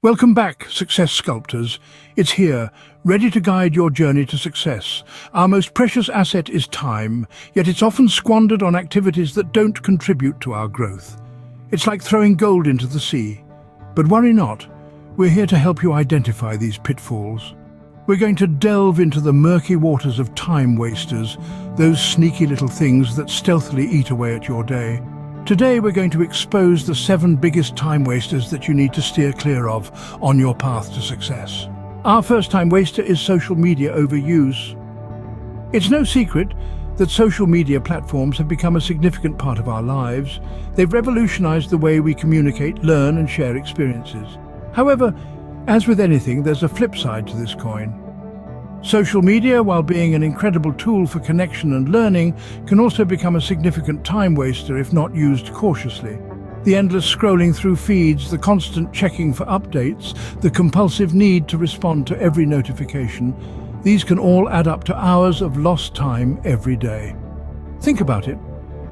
Welcome back, Success Sculptors. It's here, ready to guide your journey to success. Our most precious asset is time, yet it's often squandered on activities that don't contribute to our growth. It's like throwing gold into the sea. But worry not, we're here to help you identify these pitfalls. We're going to delve into the murky waters of time wasters, those sneaky little things that stealthily eat away at your day. Today we're going to expose the 7 biggest time wasters that you need to steer clear of on your path to success. Our first time waster is social media overuse. It's no secret that social media platforms have become a significant part of our lives. They've revolutionized the way we communicate, learn and share experiences. However, as with anything, there's a flip side to this coin. Social media, while being an incredible tool for connection and learning, can also become a significant time waster if not used cautiously. The endless scrolling through feeds, the constant checking for updates, the compulsive need to respond to every notification, these can all add up to hours of lost time every day. Think about it.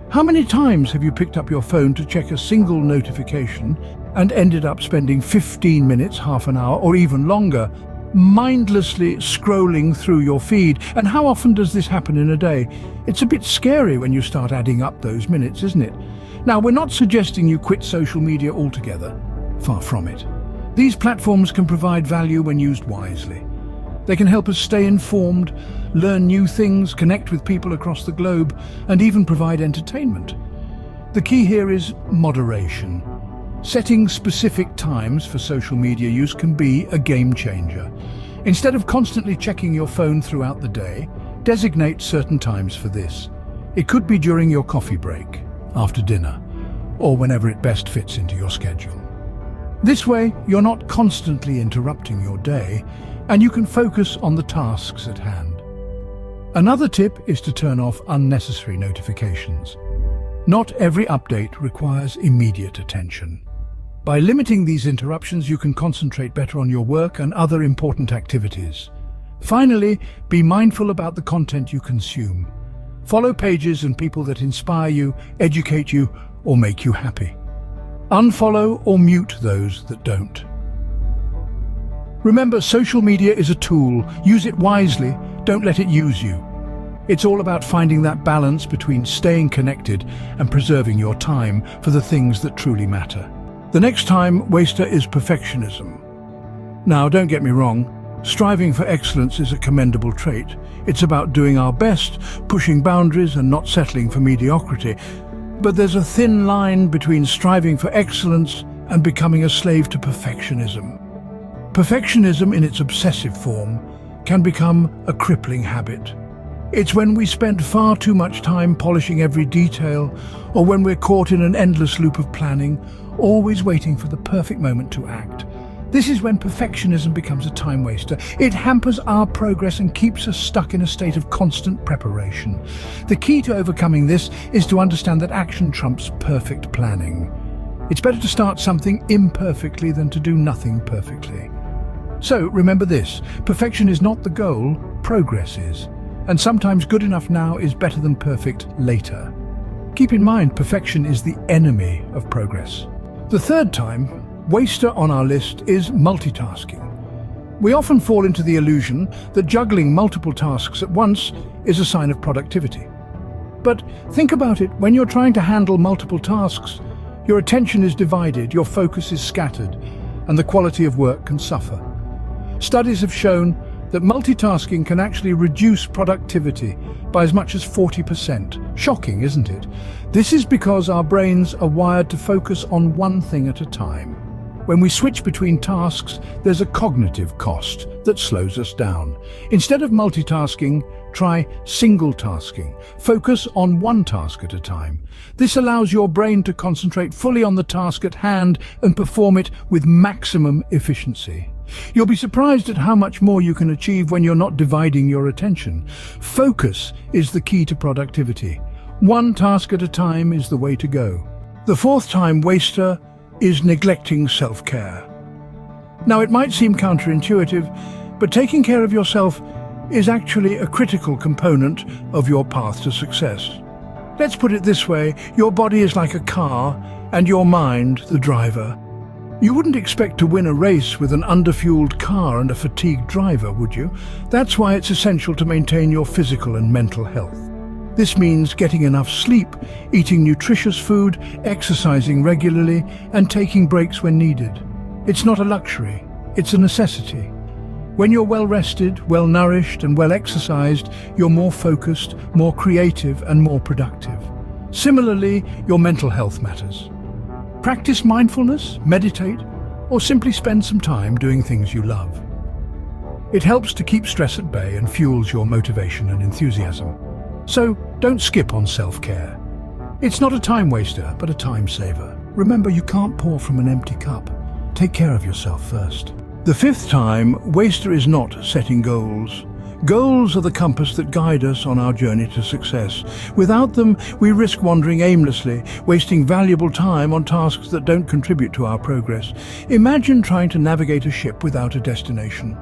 How many times have you picked up your phone to check a single notification and ended up spending 15 minutes, half an hour, or even longer, mindlessly scrolling through your feed? And how often does this happen in a day? It's a bit scary when you start adding up those minutes, isn't it? Now, we're not suggesting you quit social media altogether. Far from it. These platforms can provide value when used wisely. They can help us stay informed, learn new things, connect with people across the globe, and even provide entertainment. The key here is moderation. Setting specific times for social media use can be a game changer. Instead of constantly checking your phone throughout the day, designate certain times for this. It could be during your coffee break, after dinner, or whenever it best fits into your schedule. This way, you're not constantly interrupting your day, and you can focus on the tasks at hand. Another tip is to turn off unnecessary notifications. Not every update requires immediate attention. By limiting these interruptions, you can concentrate better on your work and other important activities. Finally, be mindful about the content you consume. Follow pages and people that inspire you, educate you, or make you happy. Unfollow or mute those that don't. Remember, social media is a tool. Use it wisely, don't let it use you. It's all about finding that balance between staying connected and preserving your time for the things that truly matter. The next time waster is perfectionism. Now, don't get me wrong, striving for excellence is a commendable trait. It's about doing our best, pushing boundaries and not settling for mediocrity. But there's a thin line between striving for excellence and becoming a slave to perfectionism. Perfectionism in its obsessive form can become a crippling habit. It's when we spend far too much time polishing every detail, or when we're caught in an endless loop of planning, always waiting for the perfect moment to act. This is when perfectionism becomes a time waster. It hampers our progress and keeps us stuck in a state of constant preparation. The key to overcoming this is to understand that action trumps perfect planning. It's better to start something imperfectly than to do nothing perfectly. So remember this, perfection is not the goal, progress is. And sometimes good enough now is better than perfect later. Keep in mind, perfection is the enemy of progress. The third time waster on our list is multitasking. We often fall into the illusion that juggling multiple tasks at once is a sign of productivity. But think about it, when you're trying to handle multiple tasks, your attention is divided, your focus is scattered, and the quality of work can suffer. Studies have shown that multitasking can actually reduce productivity by as much as 40%. Shocking, isn't it? This is because our brains are wired to focus on one thing at a time. When we switch between tasks, there's a cognitive cost that slows us down. Instead of multitasking, try single tasking. Focus on one task at a time. This allows your brain to concentrate fully on the task at hand and perform it with maximum efficiency. You'll be surprised at how much more you can achieve when you're not dividing your attention. Focus is the key to productivity. One task at a time is the way to go. The fourth time waster is neglecting self-care. Now, it might seem counterintuitive, but taking care of yourself is actually a critical component of your path to success. Let's put it this way, your body is like a car and your mind the driver. You wouldn't expect to win a race with an underfueled car and a fatigued driver, would you? That's why it's essential to maintain your physical and mental health. This means getting enough sleep, eating nutritious food, exercising regularly, and taking breaks when needed. It's not a luxury, it's a necessity. When you're well rested, well nourished, and well exercised, you're more focused, more creative, and more productive. Similarly, your mental health matters. Practice mindfulness, meditate, or simply spend some time doing things you love. It helps to keep stress at bay and fuels your motivation and enthusiasm. So don't skip on self-care. It's not a time waster, but a time saver. Remember, you can't pour from an empty cup. Take care of yourself first. The fifth time waster is not setting goals. Goals are the compass that guide us on our journey to success. Without them, we risk wandering aimlessly, wasting valuable time on tasks that don't contribute to our progress. Imagine trying to navigate a ship without a destination.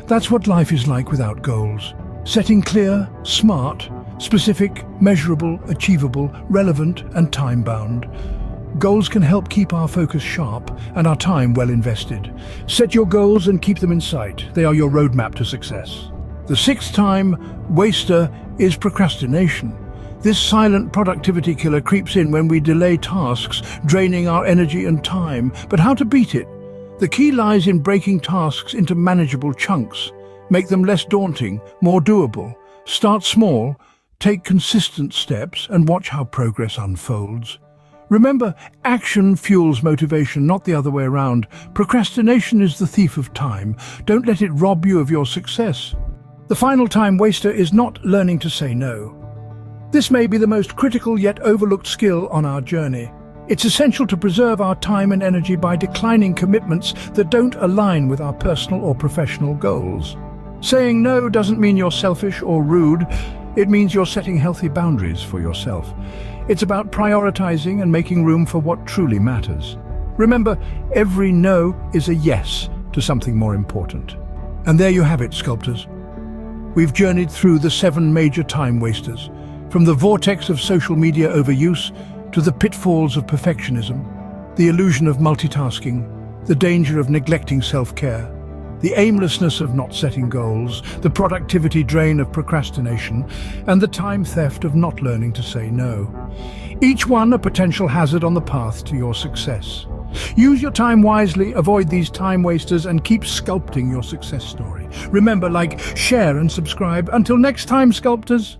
That's what life is like without goals. Setting clear, smart, specific, measurable, achievable, relevant, and time-bound. Goals can help keep our focus sharp and our time well invested. Set your goals and keep them in sight. They are your roadmap to success. The sixth time waster is procrastination. This silent productivity killer creeps in when we delay tasks, draining our energy and time. But how to beat it? The key lies in breaking tasks into manageable chunks. Make them less daunting, more doable. Start small, take consistent steps, and watch how progress unfolds. Remember, action fuels motivation, not the other way around. Procrastination is the thief of time. Don't let it rob you of your success. The final time waster is not learning to say no. This may be the most critical yet overlooked skill on our journey. It's essential to preserve our time and energy by declining commitments that don't align with our personal or professional goals. Saying no doesn't mean you're selfish or rude. It means you're setting healthy boundaries for yourself. It's about prioritizing and making room for what truly matters. Remember, every no is a yes to something more important. And there you have it, sculptors. We've journeyed through the 7 major time wasters, from the vortex of social media overuse to the pitfalls of perfectionism, the illusion of multitasking, the danger of neglecting self-care, the aimlessness of not setting goals, the productivity drain of procrastination, and the time theft of not learning to say no. Each one a potential hazard on the path to your success. Use your time wisely, avoid these time wasters, and keep sculpting your success story. Remember, like, share, and subscribe. Until next time, sculptors.